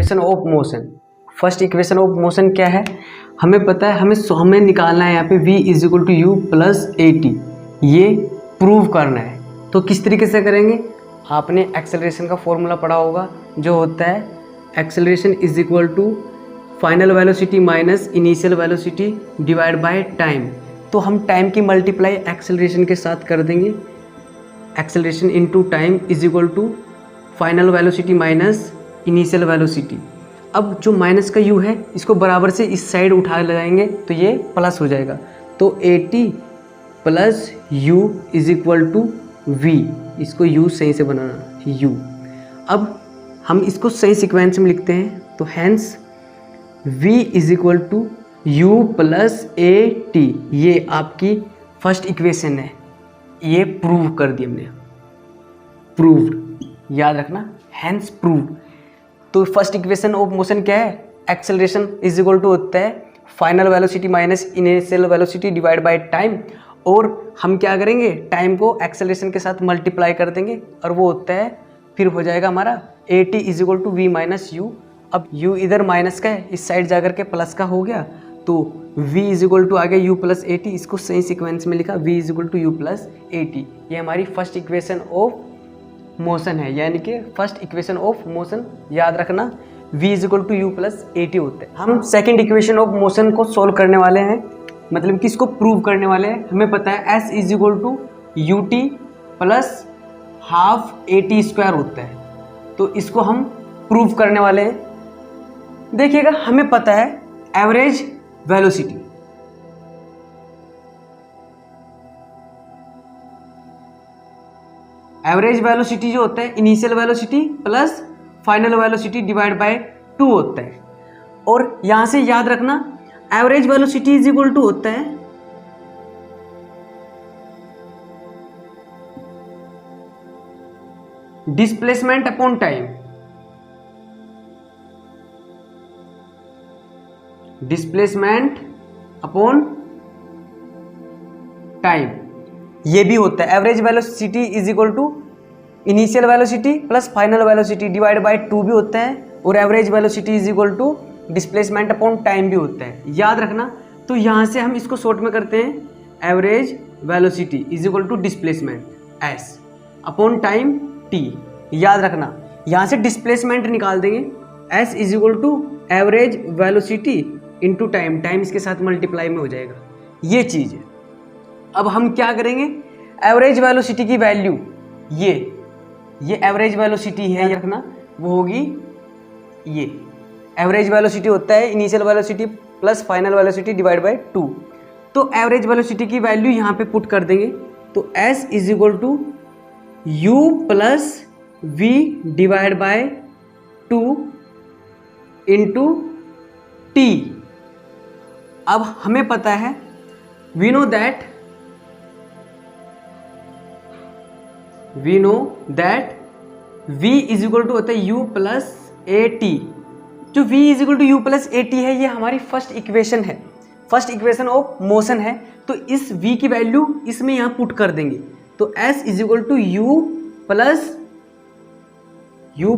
Equation of motion. First equation of motion क्या है, हमें पता है, हमें निकालना है यहाँ पे v is equal to u plus a t, ये प्रूव करना है। तो किस तरीके से करेंगे, आपने एक्सेलरेशन का फॉर्मूला पढ़ा होगा जो होता है acceleration is equal to final velocity minus initial velocity divide by time. तो हम टाइम की मल्टीप्लाई एक्सेलरेशन के साथ कर देंगे, acceleration into time is equal to final velocity minus initial velocity. अब जो माइनस का u है इसको बराबर से इस साइड उठा लगाएंगे तो ये प्लस हो जाएगा। तो at plus u is equal to v, इसको u सही से बनाना u। अब हम इसको सही सीक्वेंस में लिखते हैं, तो hence v is equal to u plus a t, ये आपकी फर्स्ट इक्वेशन है, ये प्रूव कर दी हमने, प्रूव्ड, याद रखना, हैंस प्रूव्ड। तो फर्स्ट इक्वेशन ऑफ मोशन क्या है, एक्सेलरेशन इज इक्वल टू होता है final velocity minus initial velocity divide by time, और हम क्या करेंगे, टाइम को एक्सेलरेशन के साथ मल्टीप्लाई कर देंगे और वो होता है, फिर हो जाएगा हमारा a t is equal to v minus u. अब u इधर माइनस का है, इस साइड जाकर के प्लस का हो गया, तो v इज इक्वल टू आ गया u प्लस ए टी, इसको सही सीक्वेंस में लिखा v is equal to u plus a t. ये हमारी फर्स्ट इक्वेशन ऑफ मोशन है, यानी कि फर्स्ट इक्वेशन ऑफ मोशन, याद रखना v is equal to u plus a t होता है। हम सेकेंड इक्वेशन ऑफ मोशन को सोल्व करने वाले हैं, मतलब कि इसको प्रूव करने वाले हैं। हमें पता है s is equal to u t plus half a t square होता है, तो इसको हम प्रूव करने वाले हैं। देखिएगा, हमें पता है एवरेज वेलोसिटी, एवरेज वेलोसिटी जो होता है initial velocity plus final velocity divide by 2 होता है। और यहां से याद रखना average velocity is equal to होता है displacement upon time, displacement upon time, ये भी होता है। Average velocity is equal to initial velocity plus final velocity divide by 2 भी होता है, और average velocity is equal to displacement upon time भी होता है, याद रखना। तो यहाँ से हम इसको शॉर्ट में करते हैं, average velocity is equal to displacement s upon time t, याद रखना। यहाँ से डिस्प्लेसमेंट निकाल देंगे, s is equal to average velocity into time, time इसके साथ मल्टीप्लाई में हो जाएगा, ये चीज़ है। अब हम क्या करेंगे, एवरेज वेलोसिटी की वैल्यू ये एवरेज वेलोसिटी है, याद रखना, वो होगी ये एवरेज वेलोसिटी होता है initial velocity plus final velocity divide by 2। तो एवरेज वेलोसिटी की वैल्यू यहाँ पे पुट कर देंगे, तो s is equal to u plus v divide by 2 into t. अब हमें पता है, we know that v is equal to होता है u प्लस ए टी। जो v is equal to u plus a t है, ये हमारी फर्स्ट इक्वेशन है, फर्स्ट इक्वेशन ऑफ मोशन है। तो इस v की वैल्यू इसमें यहाँ पुट कर देंगे, तो s is equal to u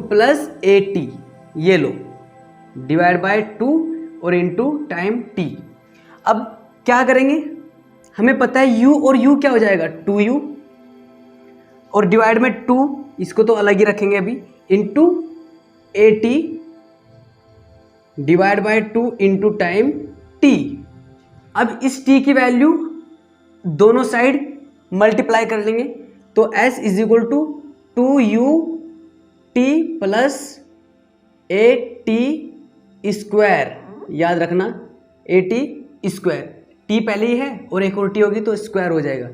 plus a t, ये लो, डिवाइड बाय 2 और इंटू टाइम t। अब क्या करेंगे, हमें पता है u और u क्या हो जाएगा, 2u, और डिवाइड में 2, इसको तो अलग ही रखेंगे अभी, into A T divide by 2 into time t। अब इस t की वैल्यू दोनों साइड मल्टीप्लाई कर लेंगे, तो s is equal to 2u t plus a t square, याद रखना ए टी स्क्वायर, t पहले ही है और एक और t होगी तो स्क्वायर हो जाएगा।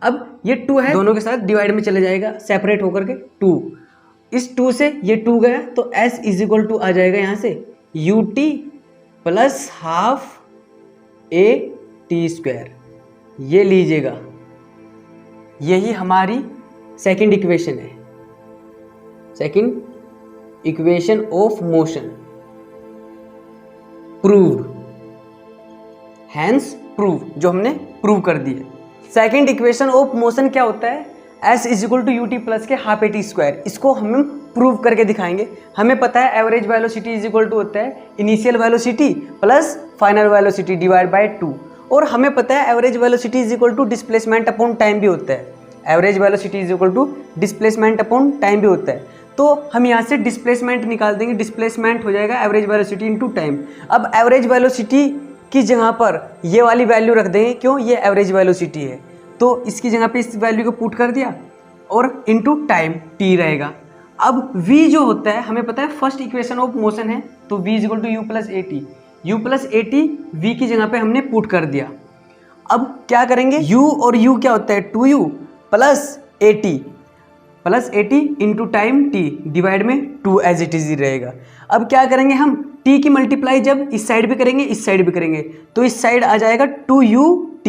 अब ये 2 है, दोनों के साथ डिवाइड में चले जाएगा, सेपरेट होकर के 2, इस 2 से ये 2 गया, तो s इज इक्वल टू आ जाएगा यहाँ से u t plus half a t square, ये लीजिएगा, यही हमारी सेकंड इक्वेशन है, second equation of motion, proved, hence prove, जो हमने प्रूव कर दी है। सेकंड इक्वेशन ऑफ मोशन क्या होता है, s is equal to u t plus के हाफ ए टी स्क्वायर, इसको हम प्रूव करके दिखाएंगे। हमें पता है average velocity is equal to होता है initial velocity plus final velocity divide by 2, और हमें पता है average velocity is equal to displacement upon time भी होता है। Average velocity is equal to displacement upon time भी होता है। तो हम यहाँ से डिस्प्लेसमेंट निकाल देंगे, डिस्प्लेसमेंट हो जाएगा एवरेज वेलोसिटी इनटू टाइम। अब एवरेज वेलोसिटी की जगह पर ये वाली वैल्यू रख देंगे, क्यों, ये एवरेज वेलोसिटी है, तो इसकी जगह पे इस वैल्यू को पुट कर दिया और इनटू टाइम टी रहेगा। अब v जो होता है हमें पता है फर्स्ट इक्वेशन ऑफ मोशन है, तो v is equal to u plus a t, u plus a t v की जगह पे हमने पुट कर दिया। अब क्या करेंगे, u और u क्या होता है 2u plus a T into time t divide में 2 एज इट इज रहेगा। अब क्या करेंगे हम, t की मल्टीप्लाई जब इस साइड भी करेंगे इस साइड भी करेंगे तो इस साइड आ जाएगा 2ut।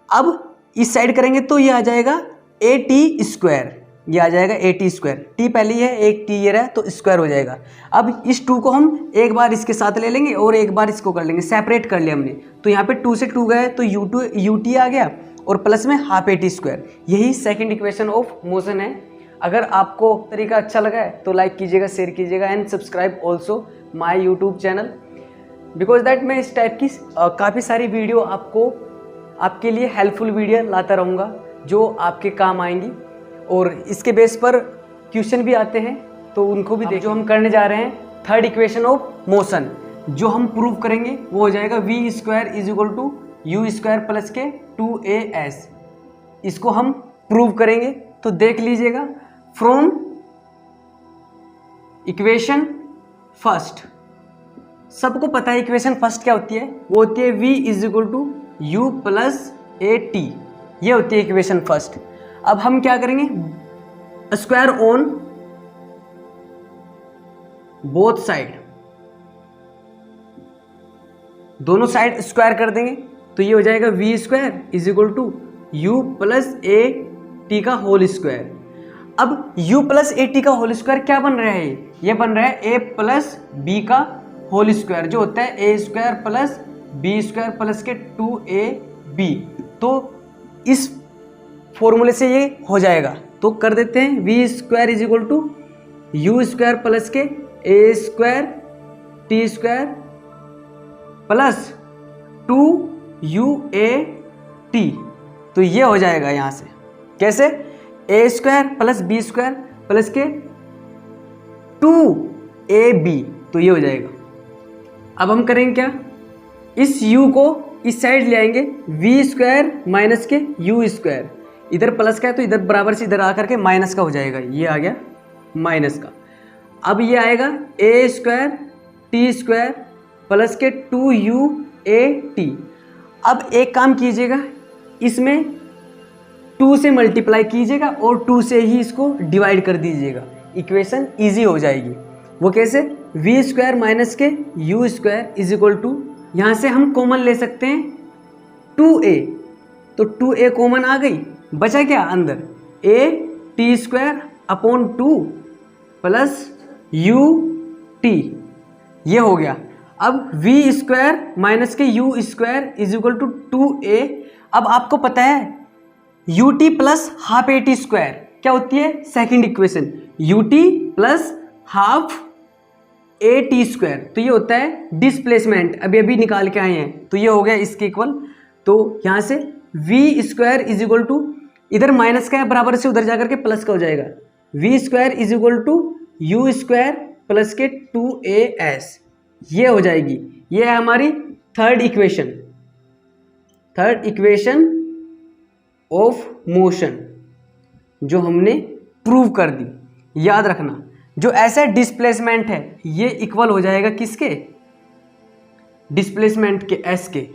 अब इस साइड करेंगे तो ये आ जाएगा ए टी स्क्वायर, ये आ जाएगा ए टी स्क्वायर, टी पहले है एक टी ये रहा तो स्क्वायर हो जाएगा। अब इस 2 को हम एक बार इसके साथ ले लेंगे और एक बार इसको कर लेंगे, सेपरेट कर लिया हमने, तो यहाँ पे 2 से 2 गए तो यू टी आ गया और प्लस में हाफ ए टी स्क्वायर। यही सेकंड इक्वेशन ऑफ मोशन है। अगर आपको तरीका अच्छा लगा है तो लाइक कीजिएगा, शेयर कीजिएगा and subscribe also my YouTube channel, because that मैं इस टाइप की काफ़ी सारी वीडियो आपके लिए हेल्पफुल वीडियो लाता रहूँगा जो आपके काम आएंगी, और इसके बेस पर क्वेश्चन भी आते हैं तो उनको भी जो हम करने जा रहे हैं थर्ड इक्वेशन ऑफ मोशन, जो हम प्रूव करेंगे वो हो जाएगा v square is equal to u square plus के 2as। इसको हम प्रूव करेंगे तो देख लीजिएगा, फ्रॉम इक्वेशन फर्स्ट, सबको पता है इक्वेशन फर्स्ट क्या होती है, वो होती है v is equal to u plus a t, ये होती है इक्वेशन फर्स्ट। अब हम क्या करेंगे, स्क्वायर ऑन बोथ साइड, दोनों साइड स्क्वायर कर देंगे तो ये हो जाएगा v square is equal to u plus a t का होल स्क्वायर। अब u प्लस ए टी का होल स्क्वायर क्या बन रहा है, ये बन रहा है a प्लस बी का होल स्क्वायर, जो होता है a square plus b square plus के 2ab। तो इस फॉर्मूले से ये हो जाएगा, तो कर देते हैं v square is equal to u square plus के a square t square plus 2uat, तो ये हो जाएगा यहाँ से कैसे, a square plus b square plus के 2ab, तो ये हो जाएगा। अब हम करेंगे क्या, इस u को इस साइड ले आएंगे, वी स्क्वायर माइनस के यू स्क्वायर, इधर प्लस का है तो इधर बराबर से इधर आकर के माइनस का हो जाएगा, ये आ गया माइनस का। अब ये आएगा ए स्क्वायर टी स्क्वायर प्लस के 2uat। अब एक काम कीजिएगा, इसमें 2 से मल्टीप्लाई कीजिएगा और 2 से ही इसको डिवाइड कर दीजिएगा, इक्वेशन इजी हो जाएगी। वो कैसे, वी स्क्वायर माइनस के u square is equal to, यहाँ से हम कॉमन ले सकते हैं 2a, तो 2a कॉमन आ गई, बचा क्या अंदर, a t square upon 2 plus u t, ये हो गया। अब v स्क्वायर माइनस के u square is equal to 2a। अब आपको पता है u t plus half a t square क्या होती है, second equation, u t plus half a t square, तो ये होता है डिस्प्लेसमेंट, अभी अभी निकाल के आए हैं, तो ये हो गया इसके इक्वल। तो यहाँ से v square is equal to, इधर माइनस का है बराबर से उधर जाकर के प्लस का हो जाएगा, v square is equal to u square plus के 2as, ये हो जाएगी। ये है हमारी थर्ड इक्वेशन ऑफ मोशन जो हमने प्रूव कर दी। याद रखना, जो ऐसा डिस्प्लेसमेंट है ये इक्वल हो जाएगा किसके, डिस्प्लेसमेंट के s के,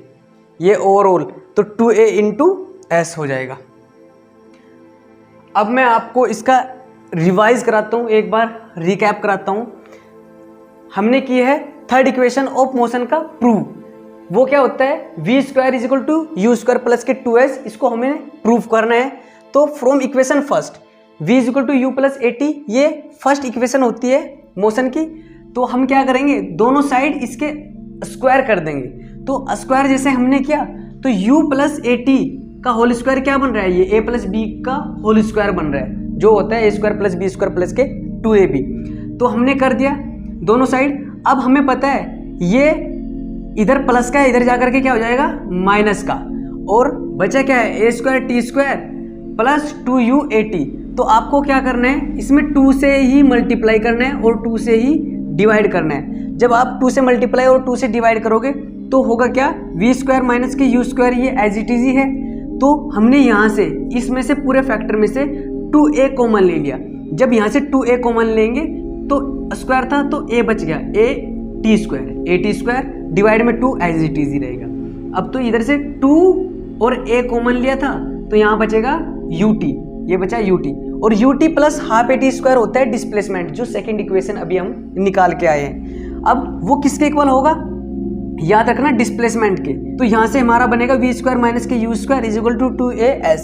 ये ओवरऑल, तो 2a इंटू एस हो जाएगा। अब मैं आपको इसका रिवाइज कराता हूँ, एक बार रिकैप कराता हूँ। हमने की है थर्ड इक्वेशन ऑफ मोशन का प्रूव, वो क्या होता है, v square is equal to u square plus के 2s, इसको हमें प्रूव करना है। तो from equation first v is equal to u plus a t, ये फर्स्ट इक्वेशन होती है मोशन की। तो हम क्या करेंगे, दोनों साइड इसके स्क्वायर कर देंगे, तो स्क्वायर जैसे हमने किया तो u प्लस ए टी का होल स्क्वायर क्या बन रहा है, ये ए प्लस बी का होल स्क्वायर बन रहा है, जो होता है a square plus b square plus के 2ab। तो हमने कर दिया दोनों साइड। अब हमें पता है ये इधर प्लस का है, इधर जाकर के क्या हो जाएगा माइनस का, और बचा क्या है a square t square plus 2u/at। तो आपको क्या करना है, इसमें 2 से ही मल्टीप्लाई करना है और 2 से ही डिवाइड करना है। जब आप 2 से मल्टीप्लाई और 2 से डिवाइड करोगे तो होगा क्या, वी स्क्वायर माइनस के यू स्क्वायर, ये एज इट इज ही है। तो हमने यहाँ से इसमें से पूरे फैक्टर में से 2a कॉमन ले लिया। जब यहाँ से 2a कॉमन लेंगे तो स्क्वायर था तो a बच गया, a टी स्क्वायर डिवाइड में 2 एज इट इज ही रहेगा। अब तो इधर से 2 और a कॉमन लिया था तो यहाँ बचेगा ut, ये बचा ut, और ut plus half a t square होता है डिस्प्लेसमेंट, जो सेकेंड इक्वेशन अभी हम निकाल के आए हैं। अब वो किसके इक्वल होगा, याद रखना डिस्प्लेसमेंट के। तो यहाँ से हमारा बनेगा वी स्क्वायर माइनस के u square is equal to 2as।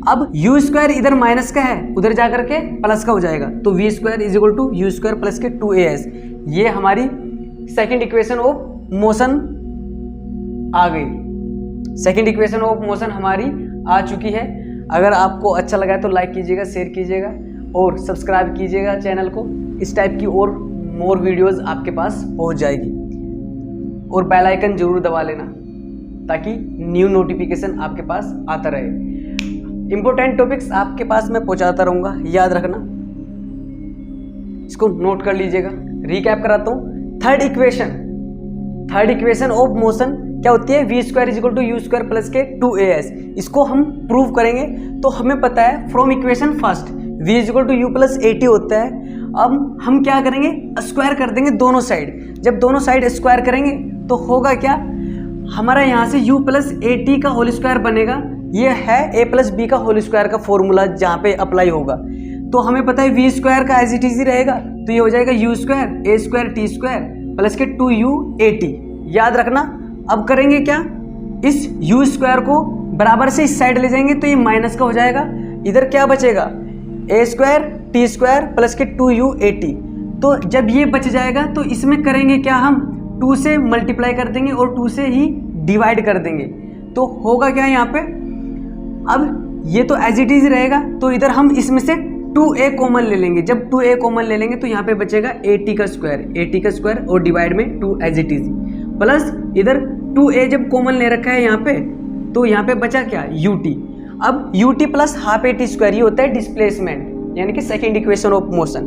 अब यू स्क्वायर इधर माइनस का है, उधर जाकर के प्लस का हो जाएगा, तो v square is equal to u square plus के 2as। ये हमारी सेकेंड इक्वेशन ऑफ मोशन आ गई। सेकेंड इक्वेशन ऑफ मोशन हमारी आ चुकी है। अगर आपको अच्छा लगा है तो लाइक कीजिएगा, शेयर कीजिएगा और सब्सक्राइब कीजिएगा चैनल को। इस टाइप की और मोर वीडियोस आपके पास पहुंच जाएगी, और बेल आइकन जरूर दबा लेना ताकि न्यू नोटिफिकेशन आपके पास आता रहे। इंपॉर्टेंट टॉपिक्स आपके पास मैं पहुंचाता रहूँगा, याद रखना, इसको नोट कर लीजिएगा। रिकैप कराता हूँ। थर्ड इक्वेशन ऑफ मोशन क्या होती है, v square is equal to u square plus के 2as। इसको हम प्रूव करेंगे तो हमें पता है from equation first v is equal to u plus at होता है। अब हम क्या करेंगे, स्क्वायर कर देंगे दोनों साइड। जब दोनों साइड स्क्वायर करेंगे तो होगा क्या, हमारा यहाँ से u प्लस at का होल स्क्वायर बनेगा। ये है a प्लस b का होल स्क्वायर का फॉर्मूला जहाँ पे अप्लाई होगा। तो हमें पता है v स्क्वायर का एज इट इज ही रहेगा, तो ये हो जाएगा u square a square t square plus के 2u/at। याद रखना। अब करेंगे क्या, इस u स्क्वायर को बराबर से इस साइड ले जाएंगे तो ये माइनस का हो जाएगा। इधर क्या बचेगा, a square t square plus के 2u/at। तो जब ये बच जाएगा तो इसमें करेंगे क्या, हम 2 से मल्टीप्लाई कर देंगे और 2 से ही डिवाइड कर देंगे। तो होगा क्या यहाँ पे, अब ये तो एज इट इज रहेगा, तो इधर हम इसमें से 2a कॉमन ले लेंगे। जब 2a कॉमन ले लेंगे तो यहाँ पे बचेगा at का स्क्वायर और डिवाइड में 2 एज इट इज, प्लस इधर 2a जब कॉमन ले रखा है यहाँ पे तो यहाँ पे बचा क्या, ut। अब ut plus half a t square, ये होता है डिस्प्लेसमेंट, यानी कि सेकेंड इक्वेशन ऑफ मोशन।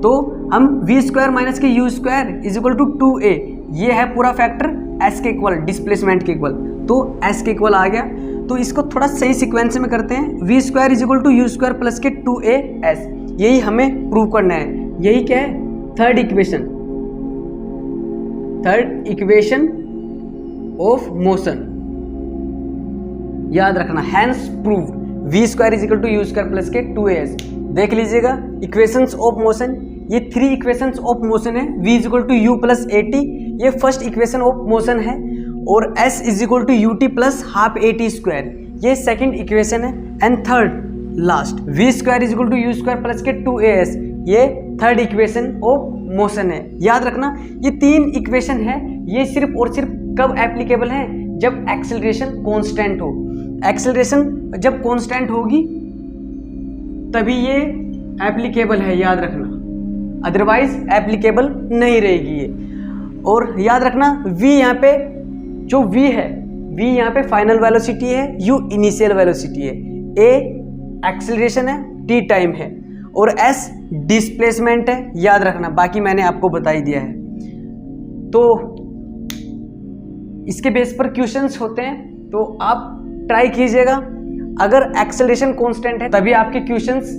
तो हम वी स्क्वायर माइनस के u square is equal to 2a, ये है पूरा फैक्टर s के इक्वल, डिस्प्लेसमेंट के इक्वल, तो s के इक्वल आ गया। तो इसको थोड़ा सही सीक्वेंस में करते हैं। V square is equal to u square plus के 2as, यही हमें प्रूव करना है। यही क्या है, थर्ड इक्वेशन ऑफ मोशन, याद रखना। Hence prove v square is equal to u square plus के 2as। देख लीजिएगा इक्वेशंस ऑफ मोशन, ये 3 इक्वेशंस ऑफ मोशन है। v is equal to u plus at, ये फर्स्ट इक्वेशन ऑफ मोशन है, और s is equal to ut plus half at square, ये second equation है। And third last v square is equal to u square plus के 2as, ये third equation of motion है। याद रखना ये 3 इक्वेशन है, ये सिर्फ और सिर्फ कब एप्लीकेबल है, जब एक्सेलरेशन कांस्टेंट हो। एक्सेलरेशन जब कांस्टेंट होगी तभी ये एप्लीकेबल है, याद रखना, अदरवाइज एप्लीकेबल नहीं रहेगी ये। और याद रखना v यहाँ पे जो v है, v यहाँ पे फाइनल वेलोसिटी है, u इनिशियल वेलोसिटी है, a एक्सेलरेशन है, t टाइम है, और s डिस्प्लेसमेंट है। याद रखना, बाकी मैंने आपको बता ही दिया है। तो इसके बेस पर क्वेश्चंस होते हैं, तो आप ट्राई कीजिएगा। अगर एक्सेलरेशन कांस्टेंट है तभी आपके क्वेश्चंस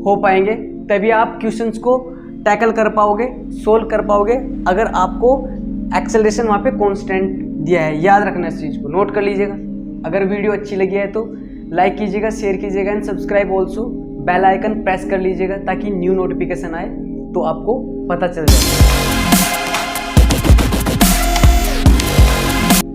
हो पाएंगे, तभी आप क्वेश्चंस को टैकल कर पाओगे, सोल्व कर पाओगे, अगर आपको एक्सेलरेशन वहाँ पे कांस्टेंट दिया है। याद रखना इस चीज़ को, नोट कर लीजिएगा। अगर वीडियो अच्छी लगी है तो लाइक कीजिएगा, शेयर कीजिएगा and subscribe also, bell icon press कर लीजिएगा ताकि न्यू नोटिफिकेशन आए तो आपको पता चल जाए।